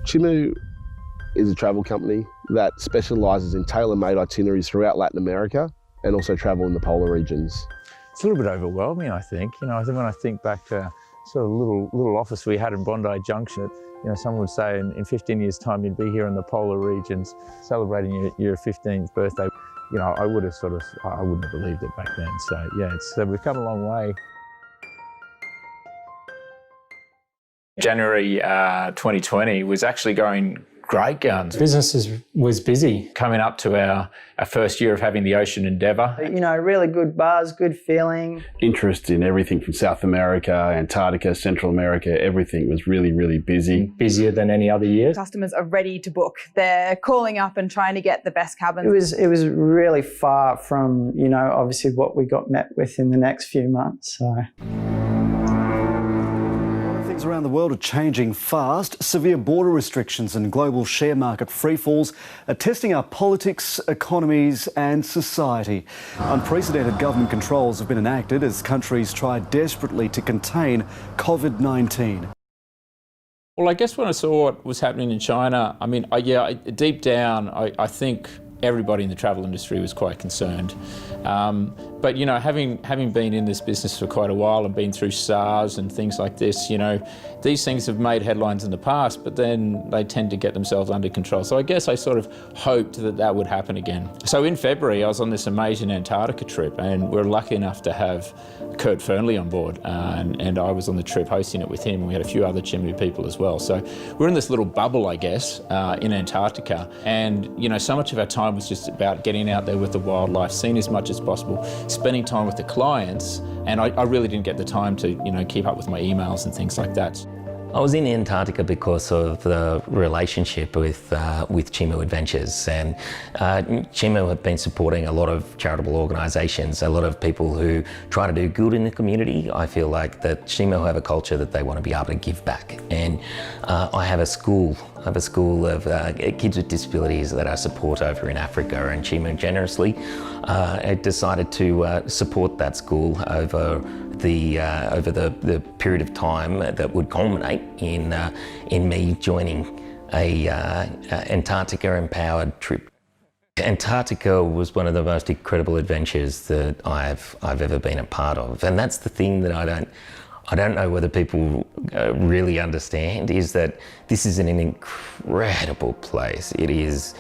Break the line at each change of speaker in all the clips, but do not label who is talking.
Chimu is a travel company that specialises in tailor-made itineraries throughout Latin America and also travel in the polar regions.
It's a little bit overwhelming, I think. When I think back to sort of little office we had in Bondi Junction, someone would say in 15 years' time you'd be here in the polar regions celebrating your 15th birthday. I would have I wouldn't have believed it back then. So yeah, we've come a long way. January 2020 was actually going great guns.
Business was busy.
Coming up to our first year of having the Ocean Endeavour.
Really good buzz, good feeling.
Interest in everything from South America, Antarctica, Central America, everything was really, really busy.
Busier than any other year.
Customers are ready to book. They're calling up and trying to get the best cabins.
It was really far from, obviously what we got met with in the next few months. So.
Things around the world are changing fast. Severe border restrictions and global share market freefalls are testing our politics, economies and society. Unprecedented government controls have been enacted as countries try desperately to contain COVID-19.
Well, I guess when I saw what was happening in China, deep down, I think everybody in the travel industry was quite concerned. But having been in this business for quite a while and been through SARS and things like this, these things have made headlines in the past, but then they tend to get themselves under control. So I guess I sort of hoped that would happen again. So in February, I was on this amazing Antarctica trip, and we're lucky enough to have Kurt Fernley on board, and I was on the trip hosting it with him, and we had a few other Chimu people as well. So we're in this little bubble, I guess, in Antarctica, and so much of our time was just about getting out there with the wildlife, seeing as much as possible, spending time with the clients, and I really didn't get the time to keep up with my emails and things like that.
I was in Antarctica because of the relationship with Chimu Adventures, and Chimu have been supporting a lot of charitable organisations, a lot of people who try to do good in the community. I feel like that Chimu have a culture that they want to be able to give back, and I have a school of kids with disabilities that I support over in Africa, and Chimu generously decided to support that school over the period of time that would culminate in me joining a Antarctica empowered trip. Antarctica was one of the most incredible adventures that I've ever been a part of, and that's the thing that I don't know whether people really understand, is that this is an incredible place. It is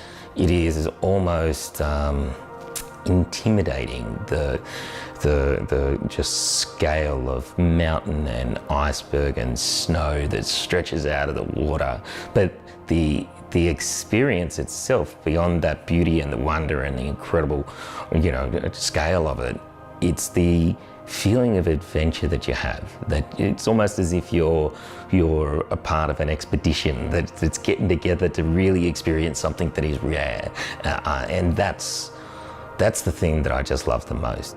almost intimidating, the just scale of mountain and iceberg and snow that stretches out of the water. But the experience itself, beyond that beauty and the wonder and the incredible scale of it, it's the feeling of adventure that you have, that it's almost as if you're a part of an expedition that's getting together to really experience something that is rare, and that's the thing that I just love the most.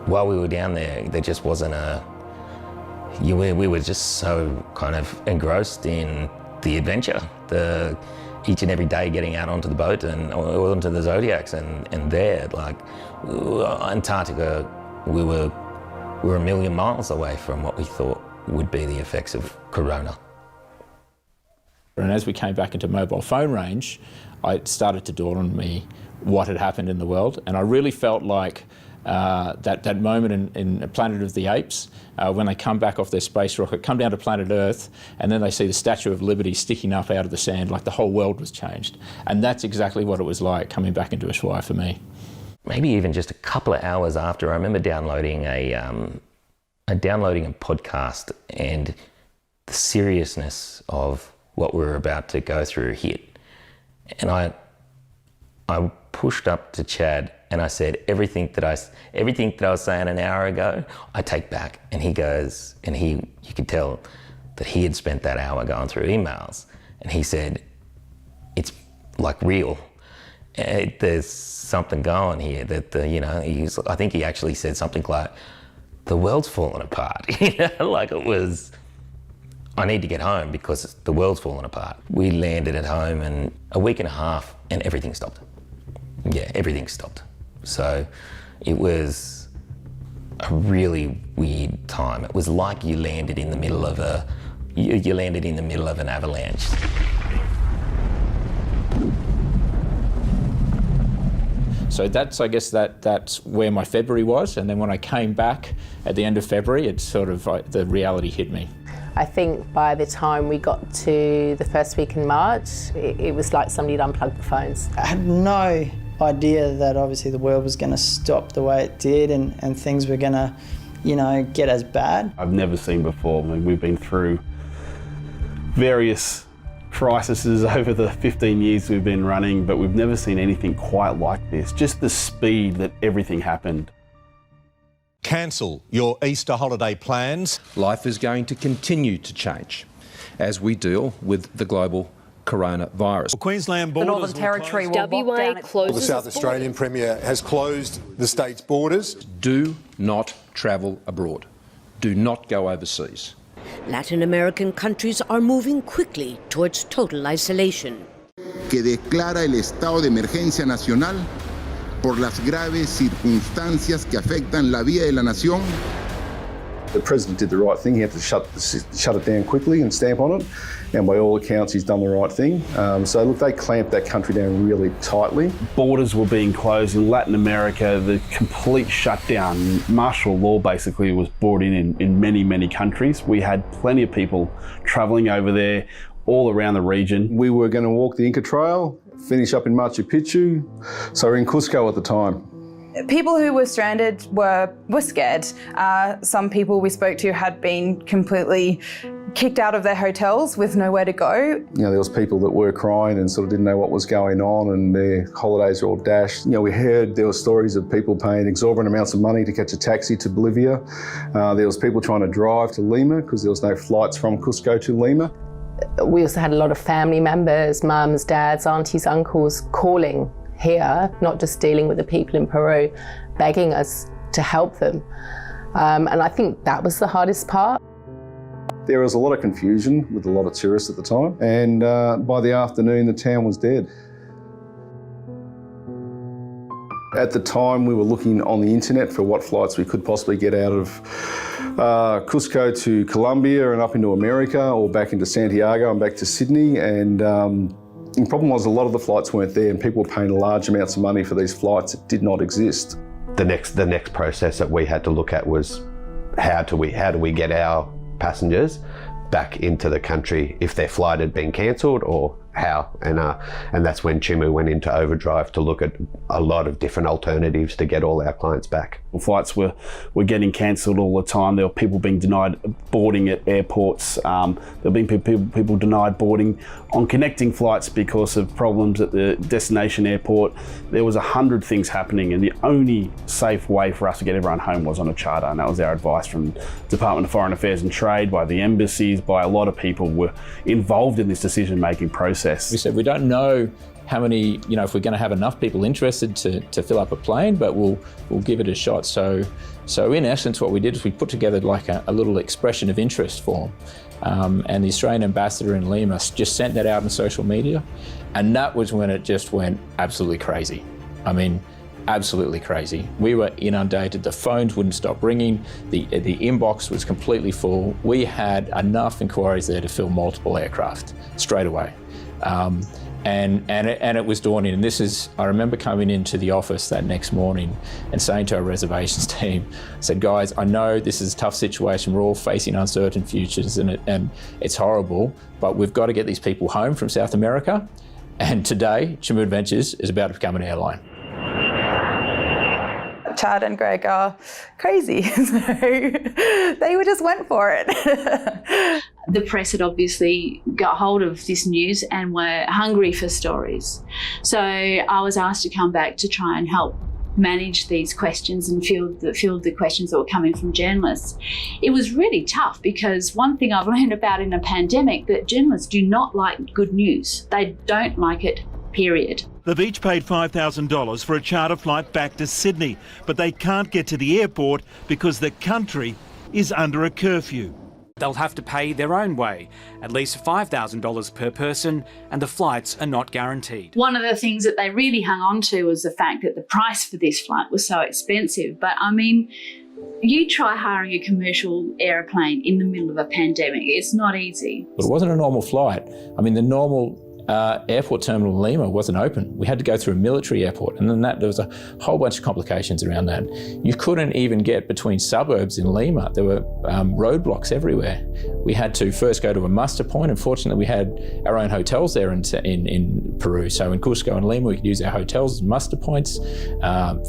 While we were down there just wasn't we were just so kind of engrossed in the adventure, each and every day getting out onto the boat and onto the Zodiacs, and there, like Antarctica, we were a million miles away from what we thought would be the effects of Corona.
And as we came back into mobile phone range, it started to dawn on me what had happened in the world, and I really felt like that moment in Planet of the Apes, when they come back off their space rocket, come down to planet Earth, and then they see the Statue of Liberty sticking up out of the sand, like the whole world was changed. And that's exactly what it was like coming back into Ushuaia for me.
Maybe even just a couple of hours after, I remember downloading a podcast, and the seriousness of what we were about to go through hit. And I pushed up to Chad and I said, everything that I was saying an hour ago, I take back. And he goes, and you could tell that he had spent that hour going through emails, and he said, it's like real. There's something going here that, I think he actually said something like, the world's falling apart. Like it was, I need to get home because the world's falling apart. We landed at home in a week and a half and everything stopped. Yeah, everything stopped. So it was a really weird time. It was like you landed in the middle of a you landed in the middle of an avalanche.
So that's, I guess, that's where my February was. And then when I came back at the end of February, it sort of, the reality hit me.
I think by the time we got to the first week in March, it was like somebody had unplugged the phones.
I had no idea that obviously the world was going to stop the way it did and things were going to, you know, get as bad.
I've never seen before. I mean, we've been through various crises over the 15 years we've been running, but we've never seen anything quite like this. Just the speed that everything happened.
Cancel your Easter holiday plans.
Life is going to continue to change as we deal with the global coronavirus.
Queensland
The
borders
Northern Territory will lock down its
the South Australian Premier has closed the state's borders.
Do not travel abroad. Do not go overseas.
Latin American countries are moving quickly towards total isolation.
Que declara el estado de emergencia nacional por las graves circunstancias que afectan la vida de la nación.
The president did the right thing. He had to shut it down quickly and stamp on it. And by all accounts, he's done the right thing. So look, they clamped that country down really tightly. Borders were being closed in Latin America. The complete shutdown, martial law basically was brought in many, many countries. We had plenty of people travelling over there all around the region. We were going to walk the Inca Trail, finish up in Machu Picchu. So we're in Cusco at the time.
People who were stranded were scared. Some people we spoke to had been completely kicked out of their hotels with nowhere to go.
You know, there was people that were crying and sort of didn't know what was going on, and their holidays were all dashed. You know, we heard there were stories of people paying exorbitant amounts of money to catch a taxi to Bolivia. There was people trying to drive to Lima because there was no flights from Cusco to Lima.
We also had a lot of family members, mums, dads, aunties, uncles calling here, not just dealing with the people in Peru, begging us to help them. And I think that was the hardest part.
There was a lot of confusion with a lot of tourists at the time, and by the afternoon the town was dead. At the time we were looking on the internet for what flights we could possibly get out of Cusco to Colombia and up into America, or back into Santiago and back to Sydney, and the problem was a lot of the flights weren't there and people were paying large amounts of money for these flights that did not exist.
The next process that we had to look at was how do we get our passengers back into the country if their flight had been cancelled, or how, and that's when Chimu went into overdrive to look at a lot of different alternatives to get all our clients back.
Flights were getting cancelled all the time. There were people being denied boarding at airports. There were being people denied boarding on connecting flights because of problems at the destination airport. There was 100 things happening, and the only safe way for us to get everyone home was on a charter, and that was our advice from the Department of Foreign Affairs and Trade, by the embassies, by a lot of people were involved in this decision-making process.
We said we don't know how many, if we're going to have enough people interested to fill up a plane, but we'll give it a shot. So in essence, what we did is we put together like a little expression of interest form, and the Australian ambassador in Lima just sent that out on social media, and that was when it just went absolutely crazy. I mean, absolutely crazy. We were inundated. The phones wouldn't stop ringing. The inbox was completely full. We had enough inquiries there to fill multiple aircraft straight away. And it was daunting. And I remember coming into the office that next morning and saying to our reservations team, I said, guys, I know this is a tough situation. We're all facing uncertain futures and it's horrible, but we've got to get these people home from South America. And today, Chimu Adventures is about to become an airline.
Chad and Greg are crazy, so they just went for it.
The press had obviously got hold of this news and were hungry for stories. So I was asked to come back to try and help manage these questions and field the questions that were coming from journalists. It was really tough because one thing I've learned about in a pandemic, that journalists do not like good news. They don't like it, period.
They've each paid $5,000 for a charter flight back to Sydney, but they can't get to the airport because the country is under a curfew.
They'll have to pay their own way, at least $5,000 per person, and the flights are not guaranteed.
One of the things that they really hung on to was the fact that the price for this flight was so expensive. But I mean, You try hiring a commercial aeroplane in the middle of a pandemic. It's not easy.
But it wasn't a normal flight. I mean, the normal airport terminal in Lima wasn't open. We had to go through a military airport, and then there was a whole bunch of complications around that. You couldn't even get between suburbs in Lima. There were roadblocks everywhere. We had to first go to a muster point. Unfortunately, we had our own hotels there in Peru. So in Cusco and Lima, we could use our hotels as muster points.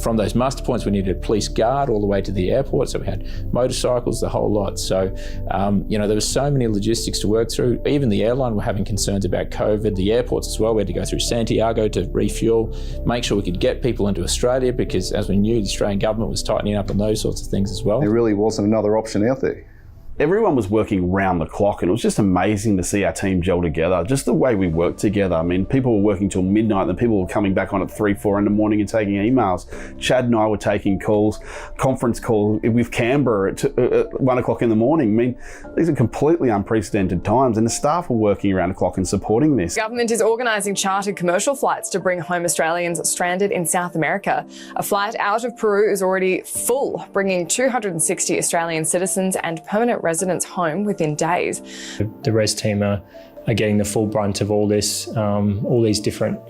From those muster points, we needed a police guard all the way to the airport. So we had motorcycles, the whole lot. So, there were so many logistics to work through. Even the airline were having concerns about COVID. The airports as well. We had to go through Santiago to refuel, make sure we could get people into Australia, because as we knew, the Australian government was tightening up on those sorts of things as well.
There really wasn't another option out there.
Everyone was working round the clock, and it was just amazing to see our team gel together, just the way we worked together. I mean, people were working till midnight, and people were coming back on at 3, 4 in the morning and taking emails. Chad and I were taking calls, conference calls with Canberra at 1 o'clock in the morning. I mean, these are completely unprecedented times, and the staff were working around the clock and supporting this.
Government is organising chartered commercial flights to bring home Australians stranded in South America. A flight out of Peru is already full, bringing 260 Australian citizens and permanent residents home within days.
The res team are getting the full brunt of all this, all these different,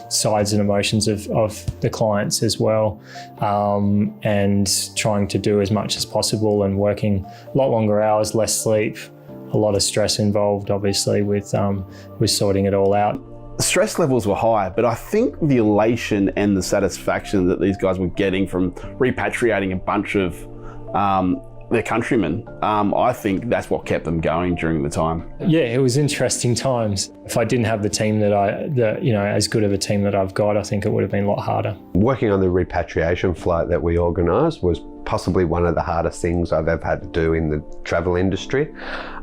sides and emotions of the clients as well, and trying to do as much as possible and working a lot longer hours, less sleep, a lot of stress involved, obviously, with sorting it all out.
The stress levels were high, but I think the elation and the satisfaction that these guys were getting from repatriating a bunch of their countrymen, I think that's what kept them going during the time.
Yeah, it was interesting times. If I didn't have the team as good of a team that I've got, I think it would have been a lot harder.
Working on the repatriation flight that we organised was possibly one of the hardest things I've ever had to do in the travel industry.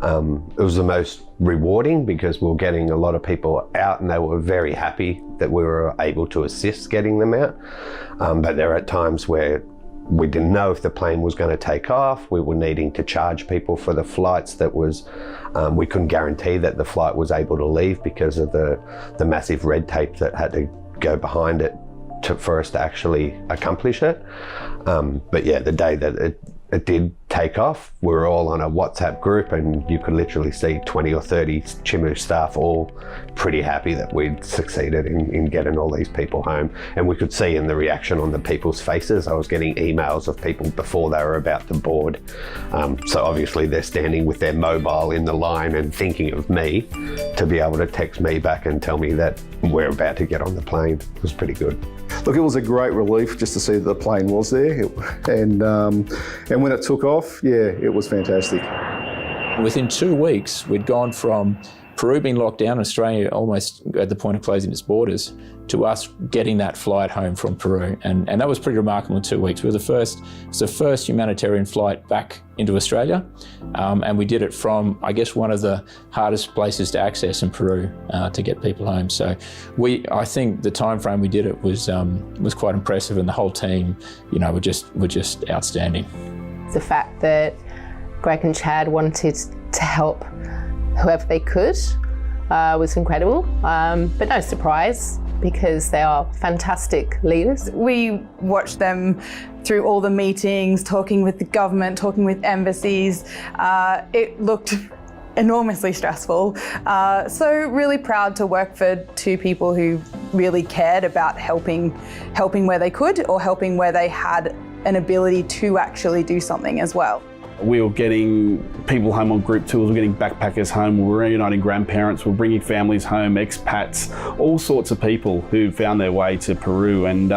It was the most rewarding because we were getting a lot of people out, and they were very happy that we were able to assist getting them out. But there are times where we didn't know if the plane was going to take off. We were needing to charge people for the flights that was, we couldn't guarantee that the flight was able to leave because of the massive red tape that had to go behind it for us to actually accomplish it. But yeah, the day that it did take off, we were all on a WhatsApp group, and you could literally see 20 or 30 Chimu staff all pretty happy that we'd succeeded in getting all these people home. And we could see in the reaction on the people's faces. I was getting emails of people before they were about to board. So obviously they're standing with their mobile in the line and thinking of me to be able to text me back and tell me that we're about to get on the plane. It was pretty good.
Look, it was a great relief just to see that the plane was there, and when it took off, yeah, it was fantastic.
Within 2 weeks, we'd gone from Peru being locked down, Australia almost at the point of closing its borders, to us getting that flight home from Peru. And that was pretty remarkable in 2 weeks. It was the first humanitarian flight back into Australia. And we did it from, I guess, one of the hardest places to access in Peru to get people home. So I think the time frame we did it was quite impressive, and the whole team, were just outstanding.
The fact that Greg and Chad wanted to help whoever they could was incredible, but no surprise, because they are fantastic leaders.
We watched them through all the meetings, talking with the government, talking with embassies. It looked enormously stressful. So really proud to work for two people who really cared about helping where they could, or helping where they had an ability to actually do something as well.
We were getting people home on group tours, we were getting backpackers home, we were reuniting grandparents, we were bringing families home, expats, all sorts of people who found their way to Peru. And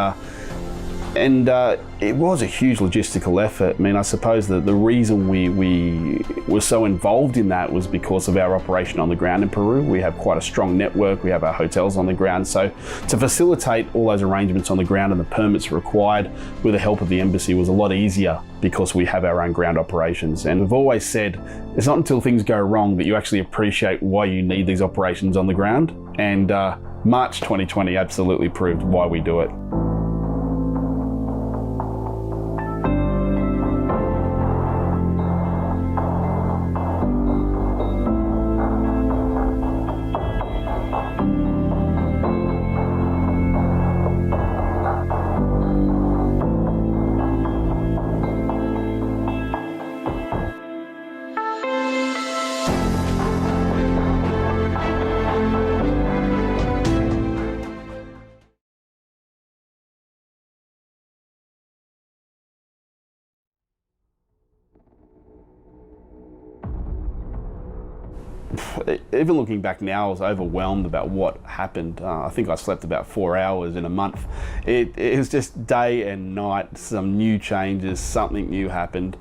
it was a huge logistical effort. I mean, I suppose that the reason we were so involved in that was because of our operation on the ground in Peru. We have quite a strong network, we have our hotels on the ground. So to facilitate all those arrangements on the ground and the permits required with the help of the embassy was a lot easier because we have our own ground operations. And we've always said, it's not until things go wrong that you actually appreciate why you need these operations on the ground. And March 2020 absolutely proved why we do it. even looking back now, I was overwhelmed about what happened. I think I slept about 4 hours in a month. It was just day and night, some new changes, something new happened.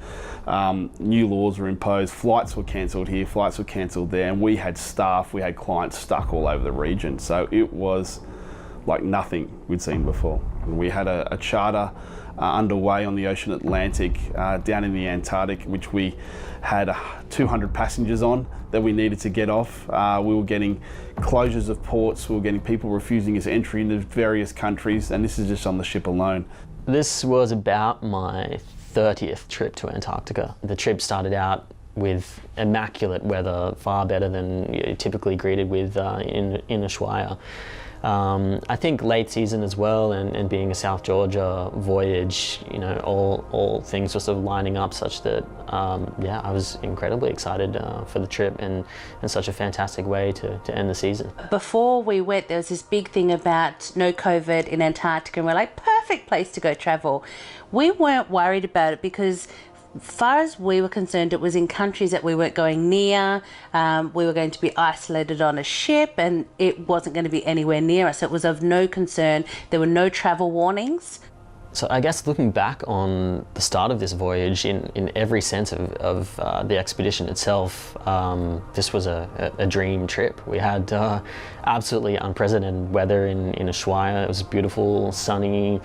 New laws were imposed, flights were cancelled here, flights were cancelled there, and we had staff, we had clients stuck all over the region. So it was like nothing we'd seen before. We had a charter underway on the ocean Atlantic down in the Antarctic, which we had 200 passengers on that we needed to get off. We were getting closures of ports, we were getting people refusing us entry into various countries, and this is just on the ship alone.
This was about my 30th trip to Antarctica. The trip started out with immaculate weather, far better than you're typically greeted with in Ushuaia. I think late season as well, and being a South Georgia voyage, you know, all things were sort of lining up such that, yeah, I was incredibly excited for the trip, and such a fantastic way to end the season.
Before we went, there was this big thing about no COVID in Antarctica, and we're like, perfect place to go travel. We weren't worried about it because far as we were concerned, it was in countries that we weren't going near. We were going to be isolated on a ship, and it wasn't going to be anywhere near us. It was of no concern. There were no travel warnings.
So I guess looking back on the start of this voyage, in every sense of the expedition itself, this was a dream trip. We had absolutely unprecedented weather in Ushuaia. It was beautiful, sunny,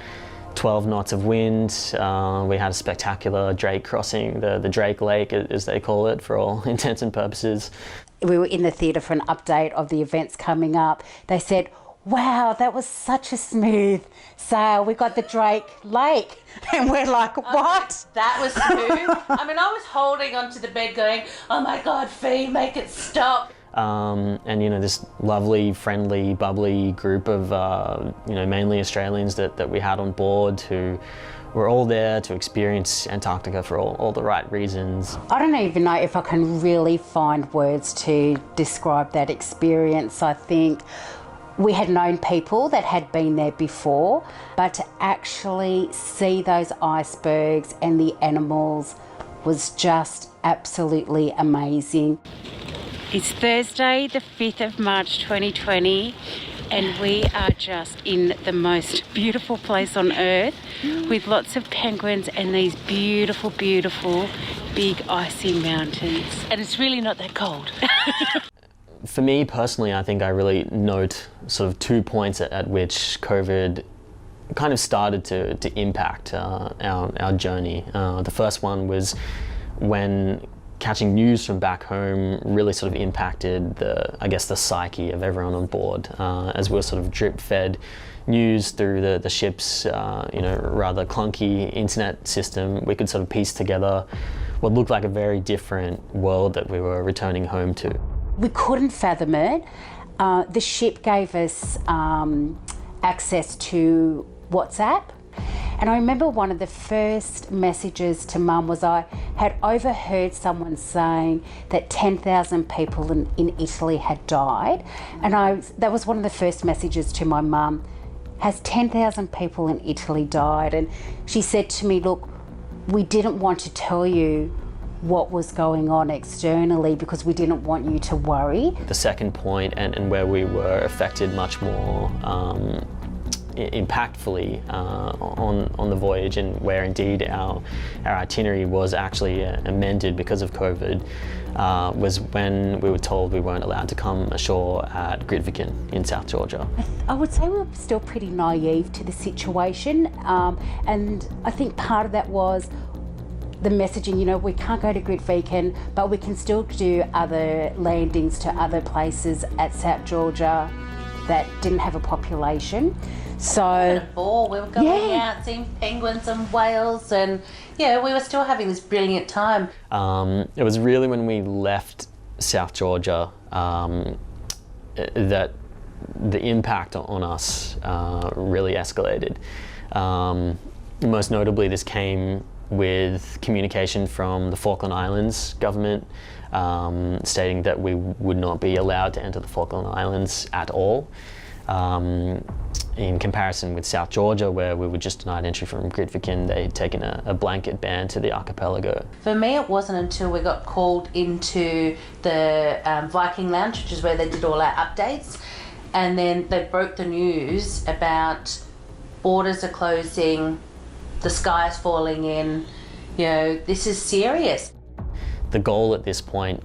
12 knots of wind. We had a spectacular Drake crossing, the Drake Lake as they call it for all intents and purposes.
We were in the theatre for an update of the events coming up. They said, wow, that was such a smooth sail. We got the Drake Lake. And we're like, what?
That was smooth. I mean, I was holding onto the bed going, oh my God, Fee, make it stop.
And you know, this lovely, friendly, bubbly group of you know, mainly Australians that we had on board, who were all there to experience Antarctica for all the right reasons.
I don't even know if I can really find words to describe that experience. I think we had known people that had been there before, but to actually see those icebergs and the animals was just absolutely amazing.
It's Thursday, the 5th of March 2020, and we are just in the most beautiful place on earth with lots of penguins and these beautiful, beautiful big icy mountains. And it's really not that cold.
For me personally, I think I really note sort of 2 points at which COVID kind of started to impact our journey. The first one was when catching news from back home really sort of impacted the psyche of everyone on board, as we were sort of drip-fed news through the ship's you know, rather clunky internet system. We could sort of piece together what looked like a very different world that we were returning home to.
We couldn't fathom it. The ship gave us access to WhatsApp. And I remember one of the first messages to Mum was I had overheard someone saying that 10,000 people in Italy had died. And that was one of the first messages to my mum. Has 10,000 people in Italy died? And she said to me, look, we didn't want to tell you what was going on externally because we didn't want you to worry.
The second point, and where we were affected much more impactfully on the voyage, and where indeed our itinerary was actually amended because of COVID, was when we were told we weren't allowed to come ashore at Grytviken in South Georgia.
I would say we were still pretty naive to the situation, and I think part of that was the messaging, you know, we can't go to Grytviken, but we can still do other landings to other places at South Georgia that didn't have a population. So
We had a ball. We were going out, seeing penguins and whales, and yeah, we were still having this brilliant time.
It was really when we left South Georgia that the impact on us really escalated. Most notably, this came with communication from the Falkland Islands government stating that we would not be allowed to enter the Falkland Islands at all. In comparison with South Georgia, where we were just denied entry from Grytviken, they'd taken a blanket ban to the archipelago.
For me, it wasn't until we got called into the Viking Lounge, which is where they did all our updates, and then they broke the news about borders are closing, the sky is falling in, you know, this is serious.
The goal at this point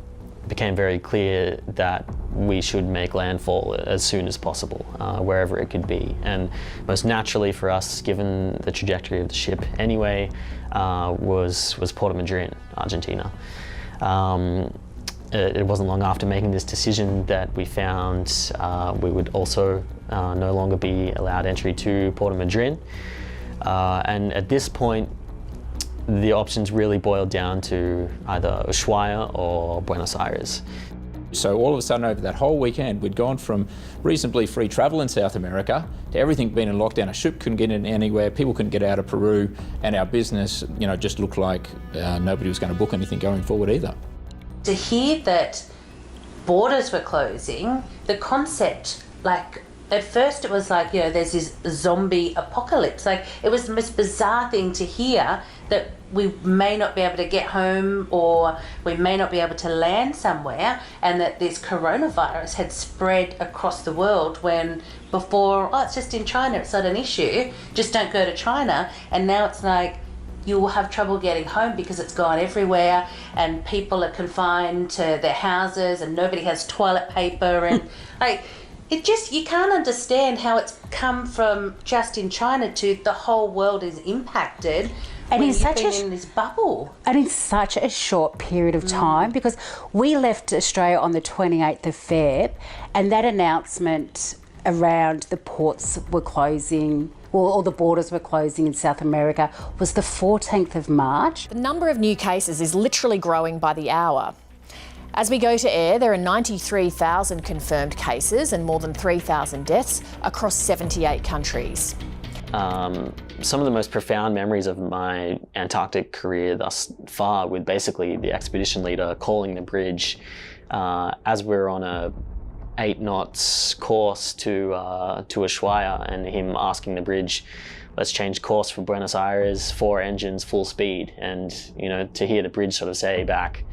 became very clear that we should make landfall as soon as possible, wherever it could be. And most naturally for us, given the trajectory of the ship anyway, was Puerto Madryn, Argentina. It wasn't long after making this decision that we found we would also no longer be allowed entry to Puerto Madryn. And at this point, the options really boiled down to either Ushuaia or Buenos Aires.
So all of a sudden over that whole weekend, we'd gone from reasonably free travel in South America to everything being in lockdown. A ship couldn't get in anywhere, people couldn't get out of Peru, and our business, you know, just looked like nobody was going to book anything going forward either.
To hear that borders were closing, the concept, like, at first it was like, you know, there's this zombie apocalypse. Like, it was the most bizarre thing to hear that we may not be able to get home or we may not be able to land somewhere, and that this coronavirus had spread across the world when before, oh, it's just in China, it's not an issue, just don't go to China. And now it's like, you will have trouble getting home because it's gone everywhere and people are confined to their houses and nobody has toilet paper and like, it just, you can't understand how it's come from just in China to the whole world is impacted
and
when
in such
in this bubble.
And in such a short period of time, because we left Australia on the 28th of Feb, and that announcement around the ports were closing, or the borders were closing in South America, was the 14th of March.
The number of new cases is literally growing by the hour. As we go to air, there are 93,000 confirmed cases and more than 3,000 deaths across 78 countries.
Some of the most profound memories of my Antarctic career thus far, with basically the expedition leader calling the bridge as we're on a 8 knots course to Ushuaia, and him asking the bridge, let's change course for Buenos Aires, 4 engines, full speed. And, you know, to hear the bridge sort of say back,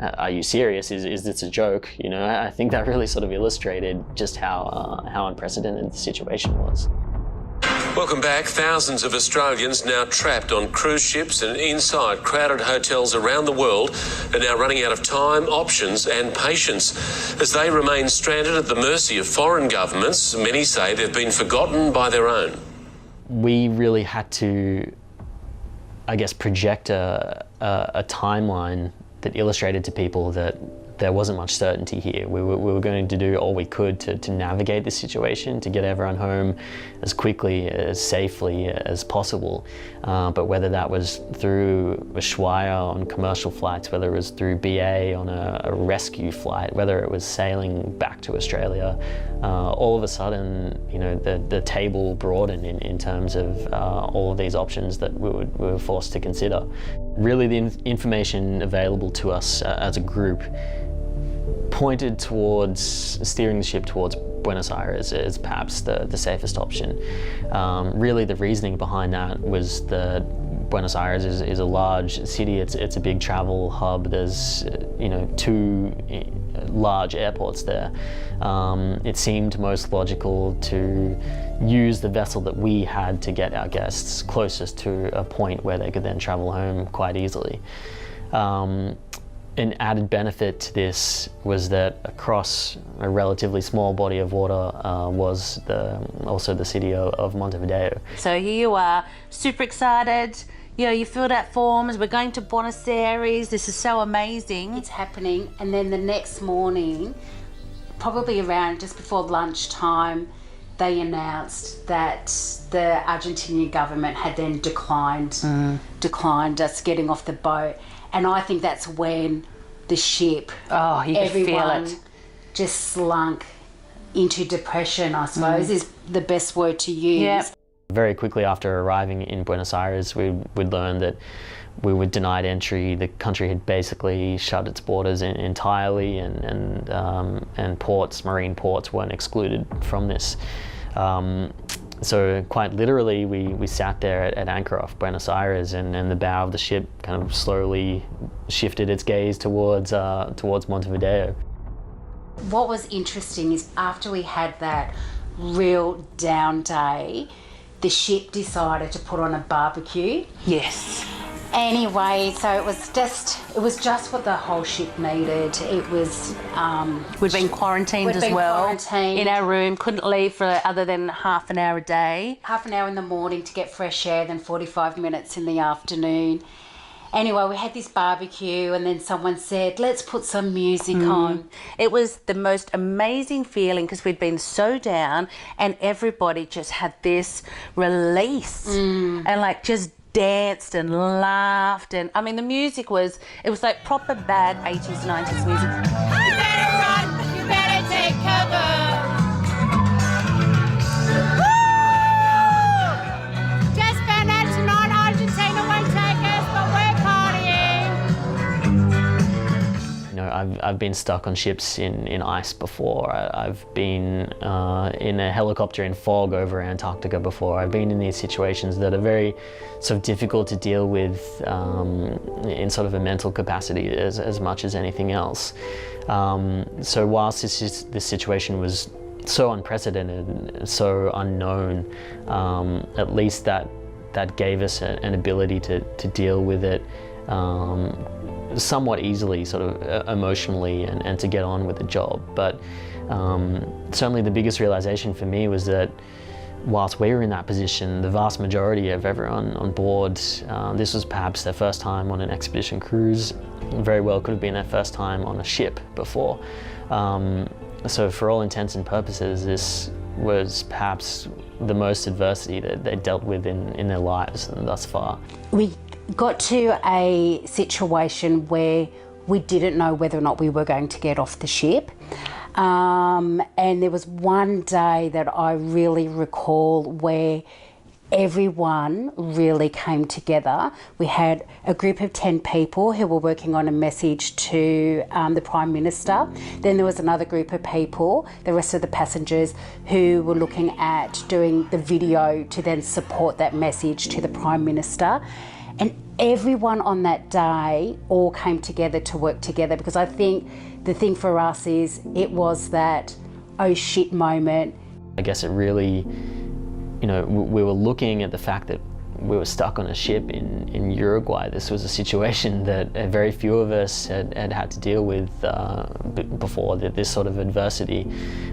are you serious? Is this a joke? You know, I think that really sort of illustrated just how unprecedented the situation was.
Welcome back. Thousands of Australians now trapped on cruise ships and inside crowded hotels around the world are now running out of time, options and patience. As they remain stranded at the mercy of foreign governments, many say they've been forgotten by their own.
We really had to, I guess, project a timeline that illustrated to people that there wasn't much certainty here. We were going to do all we could to navigate the situation, to get everyone home as quickly, as safely as possible. But whether that was through Ushuaia on commercial flights, whether it was through BA on a rescue flight, whether it was sailing back to Australia, all of a sudden, you know, the table broadened in terms of all of these options that we were forced to consider. Really, the information available to us as a group pointed towards steering the ship towards Buenos Aires as perhaps the safest option. Really, the reasoning behind that was that Buenos Aires is a large city. It's a big travel hub. There's 2 large airports there. It seemed most logical to use the vessel that we had to get our guests closest to a point where they could then travel home quite easily. An added benefit to this was that across a relatively small body of water was also the city of Montevideo.
So here you are, super excited. You know, you filled out forms, we're going to Buenos Aires, this is so amazing.
It's happening, and then the next morning, probably around just before lunchtime, they announced that the Argentinian government had then declined us getting off the boat. And I think that's when the ship,
you could feel it,
just slunk into depression, I suppose, is the best word to use.
Yep.
Very quickly after arriving in Buenos Aires, we'd learned that we were denied entry. The country had basically shut its borders entirely, and ports, marine ports, weren't excluded from this. So quite literally, we sat there at anchor off Buenos Aires, and the bow of the ship kind of slowly shifted its gaze towards Montevideo.
What was interesting is after we had that real down day, the ship decided to put on a barbecue.
Yes.
Anyway, so it was just what the whole ship needed. It was.
We'd been quarantined as well. In our room, couldn't leave for other than half an hour a day.
Half an hour in the morning to get fresh air, then 45 minutes in the afternoon. Anyway, we had this barbecue, and then someone said, let's put some music on.
It was the most amazing feeling because we'd been so down, and everybody just had this release and like just danced and laughed. And I mean, the music was like proper bad 80s, 90s music.
You better run, you better take cover. Just found out tonight Argentina won't take us, but we're partying.
You know, I've been stuck on ships in ice before. I've been in a helicopter in fog over Antarctica before. I've been in these situations that are very sort of difficult to deal with in sort of a mental capacity as much as anything else. So whilst this situation was so unprecedented and so unknown, at least that gave us an ability to deal with it somewhat easily, sort of emotionally, and to get on with the job. But certainly the biggest realization for me was that whilst we were in that position, the vast majority of everyone on board, this was perhaps their first time on an expedition cruise. Very well could have been their first time on a ship before. So for all intents and purposes, this was perhaps the most adversity that they dealt with in their lives thus far.
We got to a situation where we didn't know whether or not we were going to get off the ship. And there was one day that I really recall where everyone really came together. We had a group of 10 people who were working on a message to the Prime Minister. Then there was another group of people, the rest of the passengers, who were looking at doing the video to then support that message to the Prime Minister. And everyone on that day all came together to work together, because I think the thing for us is it was that oh shit moment.
I guess it really, you know, we were looking at the fact that we were stuck on a ship in Uruguay. This was a situation that very few of us had to deal with before, this sort of adversity.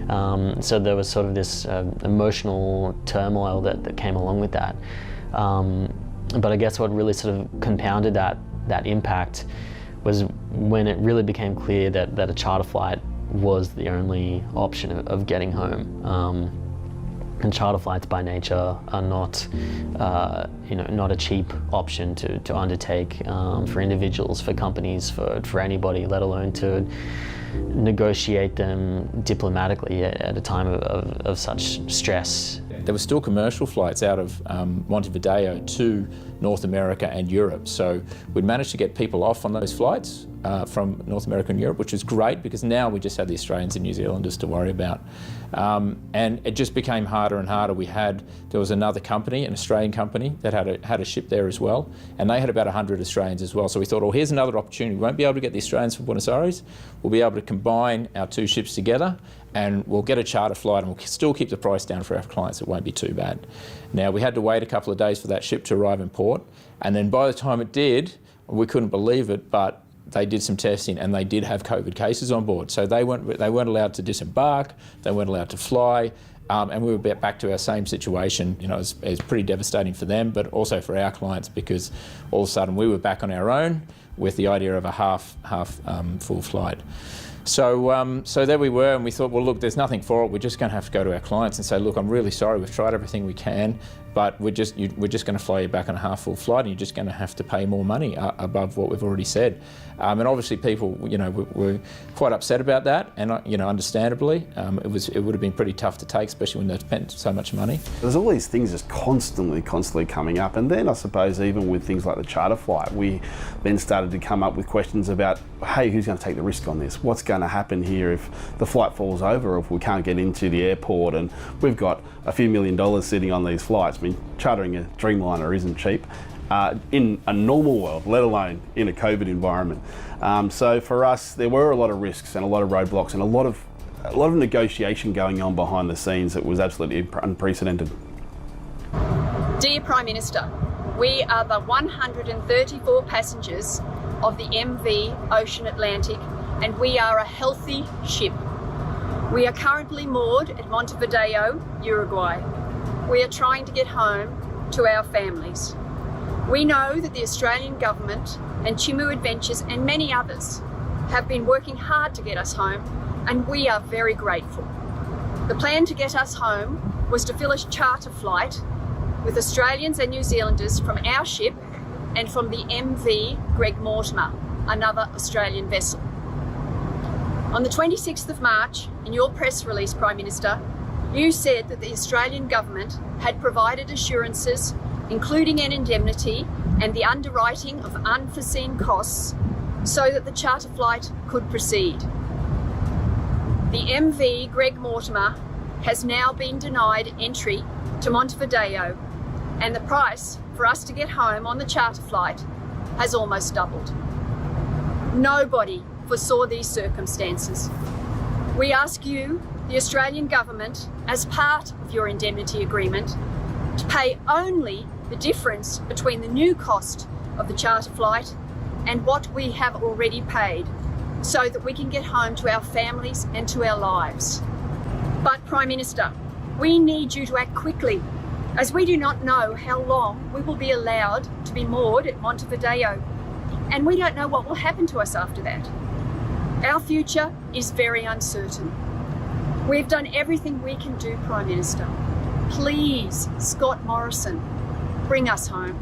So there was sort of this emotional turmoil that came along with that. But I guess what really sort of compounded that impact was when it really became clear that a charter flight was the only option of getting home. And charter flights by nature are not, not a cheap option to undertake for individuals, for companies, for anybody, let alone to negotiate them diplomatically at a time of such stress.
There were still commercial flights out of Montevideo to North America and Europe. So we'd managed to get people off on those flights from North America and Europe, which was great because now we just had the Australians and New Zealanders to worry about. And it just became harder and harder. There was another company, an Australian company, that had a ship there as well, and they had about 100 Australians as well. So we thought, well, here's another opportunity. We won't be able to get the Australians from Buenos Aires. We'll be able to combine our two ships together, and we'll get a charter flight, and we'll still keep the price down for our clients. It won't be too bad. Now, we had to wait a couple of days for that ship to arrive in port, and then by the time it did, we couldn't believe it, but they did some testing and they did have COVID cases on board. So they weren't allowed to disembark, they weren't allowed to fly, and we were back to our same situation. You know, it was pretty devastating for them, but also for our clients, because all of a sudden we were back on our own with the idea of a half full flight. So there we were, and we thought, well, look, there's nothing for it. We're just going to have to go to our clients and say, look, I'm really sorry. We've tried everything we can. but we're just going to fly you back on a half-full flight, and you're just going to have to pay more money above what we've already said. And obviously people, were quite upset about that, and understandably, it would have been pretty tough to take, especially when they've spent so much money.
There's all these things just constantly coming up, and then I suppose even with things like the charter flight, we then started to come up with questions about, hey, who's going to take the risk on this? What's going to happen here if the flight falls over, or if we can't get into the airport, and we've got a few $1 million sitting on these flights. I mean, chartering a Dreamliner isn't cheap in a normal world, let alone in a COVID environment. So for us, there were a lot of risks and a lot of roadblocks and a lot of negotiation going on behind the scenes that was absolutely unprecedented.
Dear Prime Minister, we are the 134 passengers of the MV Ocean Atlantic, and we are a healthy ship. We are currently moored at Montevideo, Uruguay. We are trying to get home to our families. We know that the Australian government and Chimu Adventures and many others have been working hard to get us home, and we are very grateful. The plan to get us home was to fill a charter flight with Australians and New Zealanders from our ship and from the MV Greg Mortimer, another Australian vessel. On the 26th of March, in your press release, Prime Minister, you said that the Australian government had provided assurances, including an indemnity and the underwriting of unforeseen costs, so that the charter flight could proceed. The MV Greg Mortimer has now been denied entry to Montevideo, and the price for us to get home on the charter flight has almost doubled. Nobody foresaw these circumstances. We ask you, the Australian government, as part of your indemnity agreement, to pay only the difference between the new cost of the charter flight and what we have already paid, so that we can get home to our families and to our lives. But Prime Minister, we need you to act quickly, as we do not know how long we will be allowed to be moored at Montevideo, and we don't know what will happen to us after that. Our future is very uncertain. We've done everything we can do, Prime Minister. Please, Scott Morrison, bring us home.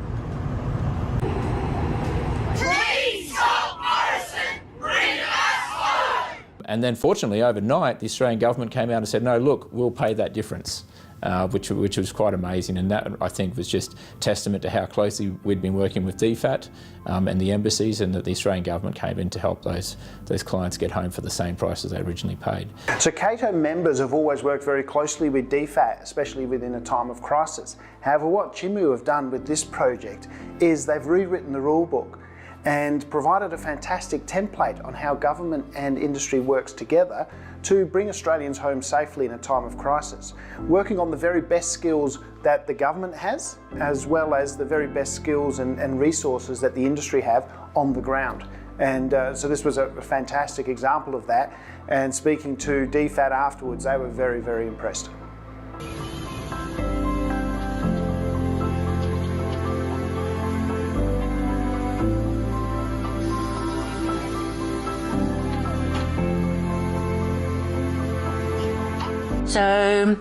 Please, Scott Morrison, bring us home!
And then fortunately overnight, the Australian government came out and said, no, look, we'll pay that difference. Which was quite amazing, and that I think was just testament to how closely we'd been working with DFAT and the embassies, and that the Australian government came in to help those clients get home for the same price as they originally paid.
So CATO members have always worked very closely with DFAT, especially within a time of crisis. However, what Chimu have done with this project is they've rewritten the rule book and provided a fantastic template on how government and industry works together to bring Australians home safely in a time of crisis, working on the very best skills that the government has, as well as the very best skills and resources that the industry have on the ground. And so this was a fantastic example of that, and speaking to DFAT afterwards, they were very, very impressed.
So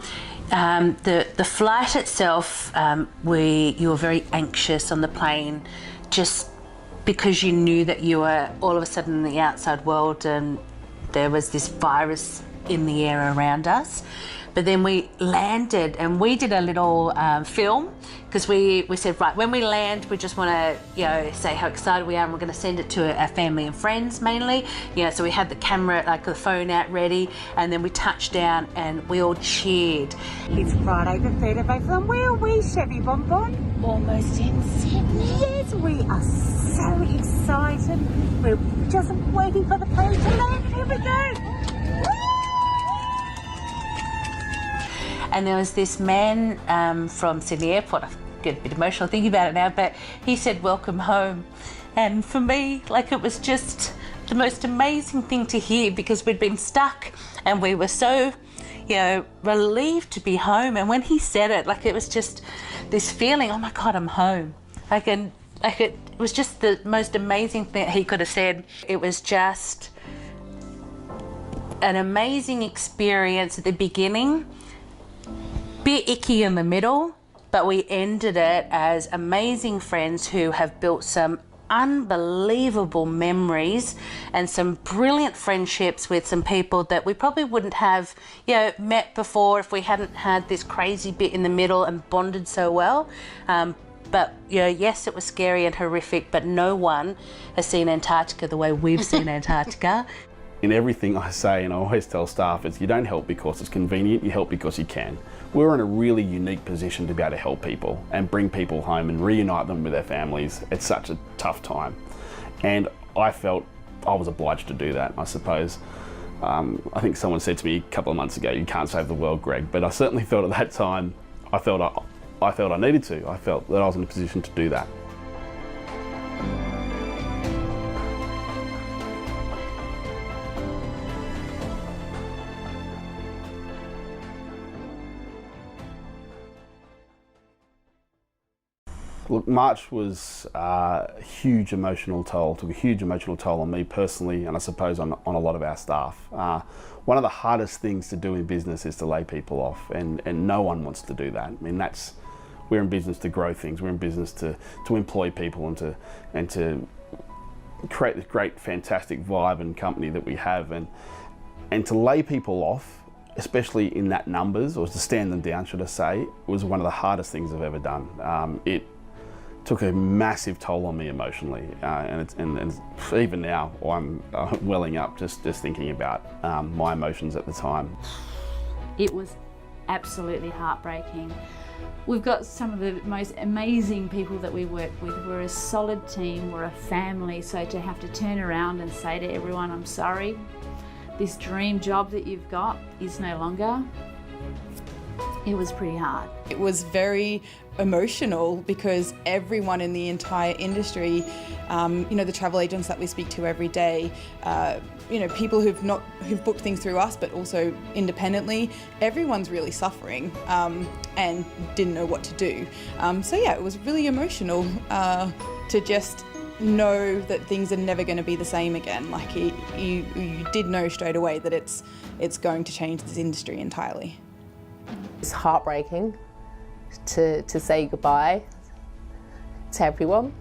the flight itself, you were very anxious on the plane, just because you knew that you were all of a sudden in the outside world and there was this virus in the air around us. But then we landed and we did a little film, because we said, right, when we land, we just want to, say how excited we are, and we're going to send it to our family and friends mainly. So we had the camera, like the phone out ready, and then we touched down and we all cheered.
It's Friday the 3rd of April, and where are we, Chevy Bonbon? Almost in Sydney. Yes, we are so excited. We're just waiting for the plane to land. Here we go.
And there was this man from Sydney Airport, I get a bit emotional thinking about it now, but he said, welcome home. And for me, it was just the most amazing thing to hear, because we'd been stuck and we were so, relieved to be home. And when he said it, it was just this feeling, oh my God, I'm home. It was just the most amazing thing he could have said. It was just an amazing experience at the beginning, bit icky in the middle, but we ended it as amazing friends who have built some unbelievable memories and some brilliant friendships with some people that we probably wouldn't have, met before if we hadn't had this crazy bit in the middle and bonded so well. But yes, it was scary and horrific, but no one has seen Antarctica the way we've seen Antarctica.
In everything I say, and I always tell staff, is you don't help because it's convenient, you help because you can. We're in a really unique position to be able to help people and bring people home and reunite them with their families. It's such a tough time. And I felt I was obliged to do that, I suppose. I think someone said to me a couple of months ago, you can't save the world, Greg, but I certainly felt at that time, I felt I needed to. I felt that I was in a position to do that. Look, March was a huge emotional toll, took a huge emotional toll on me personally, and I suppose on a lot of our staff. One of the hardest things to do in business is to lay people off, and no one wants to do that. I mean, we're in business to grow things, we're in business to employ people and to create this great, fantastic vibe and company that we have, and to lay people off, especially in that numbers, or to stand them down, should I say, was one of the hardest things I've ever done. It took a massive toll on me emotionally, and even now I'm welling up just thinking about my emotions at the time.
It was absolutely heartbreaking. We've got some of the most amazing people that we work with. We're a solid team, we're a family, so to have to turn around and say to everyone, I'm sorry, this dream job that you've got is no longer, it was pretty hard.
It was very emotional because everyone in the entire industry, the travel agents that we speak to every day, people who've booked things through us but also independently, everyone's really suffering and didn't know what to do. It was really emotional to just know that things are never going to be the same again. Like you did know straight away that it's going to change this industry entirely.
It's heartbreaking to say goodbye to everyone.